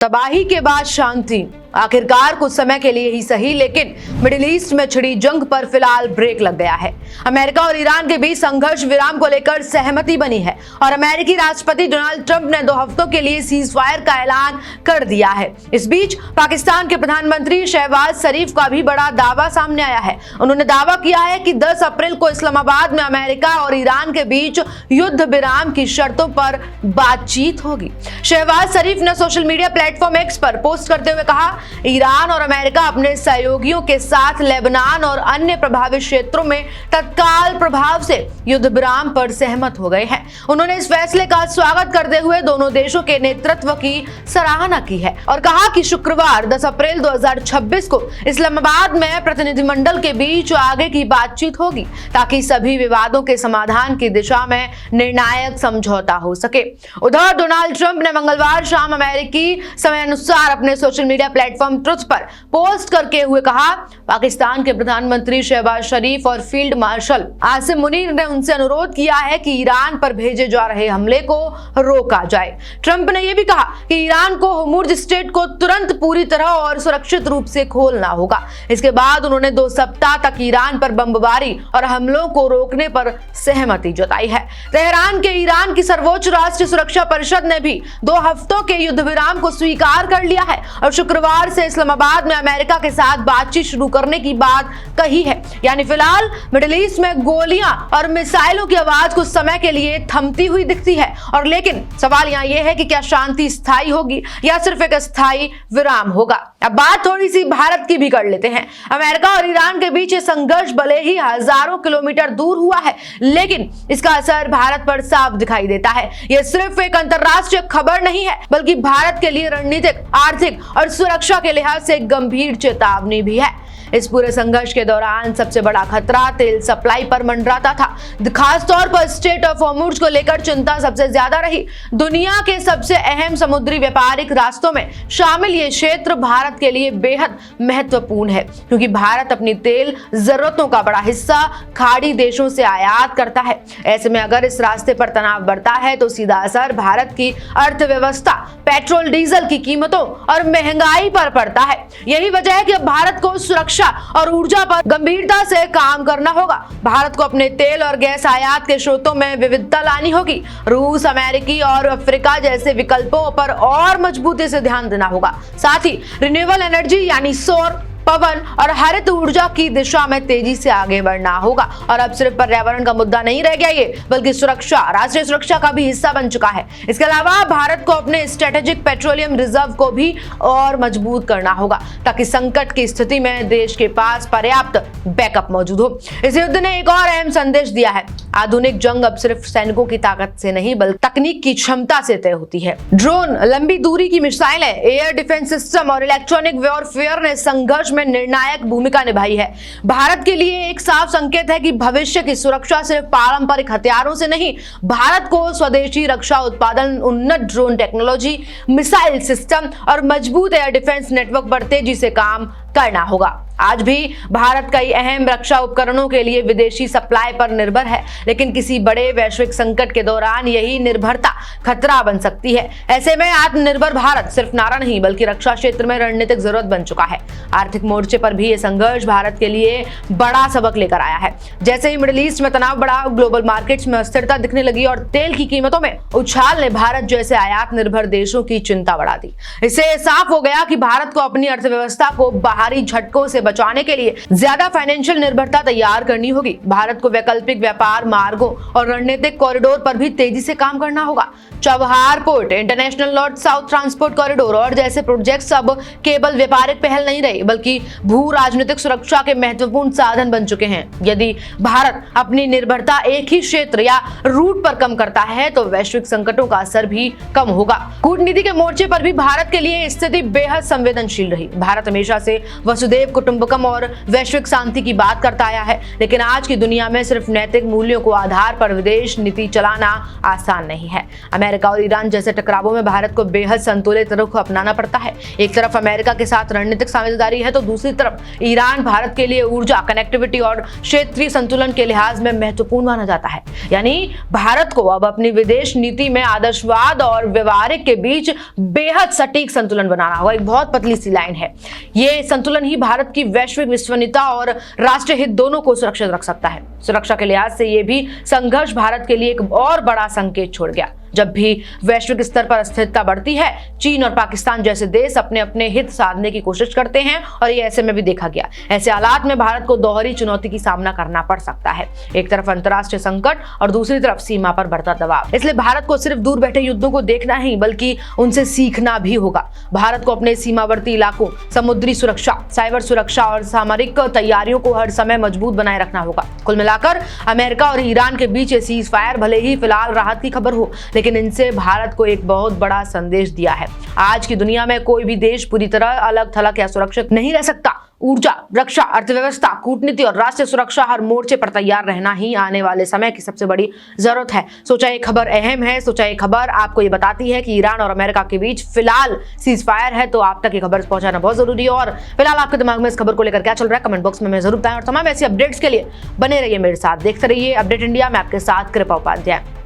तबाही के बाद शांति, आखिरकार कुछ समय के लिए ही सही, लेकिन मिडिल ईस्ट में छिड़ी जंग पर फिलहाल ब्रेक लग गया है। अमेरिका और ईरान के बीच संघर्ष विराम को लेकर सहमति बनी है और अमेरिकी राष्ट्रपति डोनाल्ड ट्रंप ने 2 हफ्तों के लिए सीज फायर का ऐलान कर दिया है। इस बीच पाकिस्तान के प्रधानमंत्री शहबाज शरीफ का भी बड़ा दावा सामने आया है। उन्होंने दावा किया है कि 10 अप्रैल को इस्लामाबाद में अमेरिका और ईरान के बीच युद्ध विराम की शर्तों पर बातचीत होगी। शहबाज शरीफ ने सोशल मीडिया प्लेटफॉर्म एक्स पर पोस्ट करते हुए कहा, ईरान और अमेरिका अपने सहयोगियों के साथ लेबनान और अन्य प्रभावित क्षेत्रों में तत्काल प्रभाव से युद्ध विराम पर सहमत हो गए हैं। उन्होंने इस फैसले का स्वागत करते हुए दोनों देशों के नेतृत्व की सराहना की है और कहा कि शुक्रवार 10 अप्रैल 2026 को इस्लामाबाद में प्रतिनिधिमंडल के बीच आगे की बातचीत होगी ताकि सभी विवादों के समाधान की दिशा में निर्णायक समझौता हो सके। उधर डोनाल्ड ट्रंप ने मंगलवार शाम अमेरिकी समय अनुसार अपने सोशल मीडिया प्लेटफॉर्म ट्रुथ पर पोस्ट करके हुए कहा, पाकिस्तान के प्रधानमंत्री शहबाज शरीफ और फील्ड मार्शल आसिम मुनीर ने उनसे अनुरोध किया है कि ईरान पर भेजे जा रहे हमले को रोका जाए। ट्रंप ने यह भी कहा कि ईरान को होर्मुज़ स्ट्रेट को तुरंत पूरी तरह और सुरक्षित रूप से खोलना होगा। इसके बाद उन्होंने 2 सप्ताह तक ईरान पर बमबारी और हमलों को रोकने पर सहमति जताई है। तेहरान के ईरान की सर्वोच्च राष्ट्रीय सुरक्षा परिषद ने भी 2 हफ्तों के युद्ध विराम को स्वीकार कर लिया है और शुक्रवार से इस्लामाबाद में अमेरिका के साथ बातचीत शुरू करने की बात कही है। यानी फिलहाल मिडिल ईस्ट में गोलियां और मिसाइलों की आवाज कुछ समय के लिए थमती हुई दिखती है और लेकिन सवाल यहाँ यह है कि क्या शांति स्थायी होगी या सिर्फ एक स्थायी विराम होगा। अब बात थोड़ी सी भारत की भी कर लेते हैं। अमेरिका और ईरान के बीच ये संघर्ष भले ही हजारों किलोमीटर दूर हुआ है, लेकिन इसका असर भारत पर साफ दिखाई देता है। यह सिर्फ एक अंतरराष्ट्रीय खबर नहीं है, बल्कि भारत के लिए रणनीतिक, आर्थिक और सुरक्षा के लिहाज से एक गंभीर चेतावनी भी है। इस पूरे संघर्ष के दौरान सबसे बड़ा खतरा तेल सप्लाई पर मंडराता था। खास तौर पर स्ट्रेट ऑफ होर्मुज़ को लेकर चिंता सबसे ज्यादा रही। दुनिया के सबसे अहम समुद्री व्यापारिक रास्तों में शामिल ये क्षेत्र भारत के लिए बेहद महत्वपूर्ण है, क्योंकि भारत अपनी तेल जरूरतों का बड़ा हिस्सा खाड़ी देशों से आयात करता है। ऐसे में अगर इस रास्ते पर तनाव बढ़ता है तो सीधा असर भारत की अर्थव्यवस्था, पेट्रोल डीजल की कीमतों और महंगाई पर पड़ता है। यही वजह है कि अब भारत को सुरक्षा और ऊर्जा पर गंभीरता से काम करना होगा। भारत को अपने तेल और गैस आयात के स्रोतों में विविधता लानी होगी। रूस, अमेरिकी और अफ्रीका जैसे विकल्पों पर और मजबूती से ध्यान देना होगा। साथ ही रिन्यूएबल एनर्जी यानी सौर, पवन और हरित ऊर्जा की दिशा में तेजी से आगे बढ़ना होगा। और अब सिर्फ पर्यावरण का मुद्दा नहीं रह गया ये, बल्कि सुरक्षा, राष्ट्रीय सुरक्षा का भी हिस्सा बन चुका है। इसके अलावा भारत को अपने स्ट्रेटेजिक पेट्रोलियम रिजर्व को भी और मजबूत करना होगा ताकि संकट की स्थिति में देश के पास पर्याप्त बैकअप मौजूद हो। इस युद्ध ने एक और अहम संदेश दिया है, आधुनिक जंग अब सिर्फ सैनिकों की ताकत से नहीं बल्कि तकनीक की क्षमता से तय होती है। ड्रोन, लंबी दूरी की मिसाइलें, एयर डिफेंस सिस्टम और इलेक्ट्रॉनिक वॉरफेयर ने संघर्ष में निर्णायक भूमिका निभाई है। भारत के लिए एक साफ संकेत है कि भविष्य की सुरक्षा सिर्फ पारंपरिक हथियारों से नहीं, भारत को स्वदेशी रक्षा उत्पादन, उन्नत ड्रोन टेक्नोलॉजी, मिसाइल सिस्टम और मजबूत एयर डिफेंस नेटवर्क पर तेजी से काम करना होगा। आज भी भारत कई अहम रक्षा उपकरणों के लिए विदेशी सप्लाई पर निर्भर है, लेकिन किसी बड़े वैश्विक संकट के दौरान यही निर्भरता खतरा बन सकती है। ऐसे में आत्मनिर्भर भारत सिर्फ नारा नहीं, बल्कि रक्षा क्षेत्र में रणनीतिक जरूरत बन चुका है। आर्थिक मोर्चे पर भी ये संघर्ष भारत के लिए बड़ा सबक लेकर आया है। जैसे ही मिडिल ईस्ट में तनाव बढ़ा, ग्लोबल मार्केट्स में अस्थिरता दिखने लगी और तेल की कीमतों में उछाल ने भारत जैसे आयात निर्भर देशों की चिंता बढ़ा दी। इससे साफ हो गया कि भारत को अपनी अर्थव्यवस्था को बाहरी झटकों से बचाने के लिए ज्यादा फाइनेंशियल निर्भरता तैयार करनी होगी। भारत को वैकल्पिक व्यापार मार्गों और रणनीतिक कॉरिडोर पर भी तेजी से काम करना होगा। Chabahar port, international north south transport corridor और जैसे प्रोजेक्ट्स अब केवल व्यापारिक पहल नहीं रही, बल्कि भू राजनीतिक सुरक्षा के महत्वपूर्ण साधन बन चुके हैं। यदि भारत अपनी निर्भरता एक ही क्षेत्र या रूट पर कम करता है तो वैश्विक संकटों का असर भी कम होगा। कूटनीति के मोर्चे पर भी भारत के लिए स्थिति बेहद संवेदनशील रही। भारत हमेशा से वसुधैव कुटुंबकम कुटुंबकम और वैश्विक शांति की बात करता आया है, लेकिन आज की दुनिया में सिर्फ नैतिक मूल्यों को आधार पर विदेश नीति चलाना आसान नहीं है। अमेरिका और ईरान जैसे टकरावों में भारत को बेहद संतुलित रुख अपनाना पड़ता है। एक तरफ अमेरिका के साथ रणनीतिक साझेदारी है तो दूसरी तरफ ईरान भारत के लिए ऊर्जा, कनेक्टिविटी और क्षेत्रीय संतुलन के लिहाज में महत्वपूर्ण माना जाता है। यानी भारत को अब अपनी विदेश नीति में आदर्शवाद और व्यवहारिक के बीच बेहद सटीक संतुलन बनाना होगा। एक बहुत पतली सी लाइन है। ये संतुलन ही भारत की वैश्विक विश्वसनीयता और राष्ट्रीय हित दोनों को सुरक्षित रख सकता है। सुरक्षा के लिहाज से यह भी संघर्ष भारत के लिए एक और बड़ा संकेत छोड़ गया। जब भी वैश्विक स्तर पर अस्थिरता बढ़ती है, चीन और पाकिस्तान जैसे देश अपने अपने हित साधने की कोशिश करते हैं और ये ऐसे में भी देखा गया। ऐसे हालात में भारत को दोहरी चुनौती की सामना करना पड़ सकता है। एक तरफ अंतर्राष्ट्रीय संकट और दूसरी तरफ सीमा पर बढ़ता दबाव। इसलिए भारत को सिर्फ दूर बैठे युद्धों को देखना ही बल्कि उनसे सीखना भी होगा। भारत को अपने सीमावर्ती इलाकों, समुद्री सुरक्षा, साइबर सुरक्षा और सामरिक तैयारियों को हर समय मजबूत बनाए रखना होगा। कुल मिलाकर अमेरिका और ईरान के बीच ये सीज फायर भले ही फिलहाल राहत की खबर हो, लेकिन इनसे भारत को एक बहुत बड़ा संदेश दिया है। आज की दुनिया में कोई भी देश पूरी तरह अलग थलग या सुरक्षित नहीं रह सकता। ऊर्जा, रक्षा, अर्थव्यवस्था, कूटनीति और राष्ट्रीय सुरक्षा हर मोर्चे पर तैयार रहना ही आने वाले समय की सबसे बड़ी जरूरत है। सोचा ये खबर अहम है, सोचा ये खबर आपको ये बताती है कि ईरान और अमेरिका के बीच फिलहाल सीज फायर है, तो आप तक ये खबर पहुंचाना बहुत जरूरी है। और फिलहाल आपके दिमाग में इस खबर को लेकर क्या चल रहा है, कमेंट बॉक्स में जरूर बताएं और तमाम ऐसी अपडेट्स के लिए बने रहिए मेरे साथ। देखते रहिए अपडेट इंडिया में आपके साथ कृपा उपाध्याय।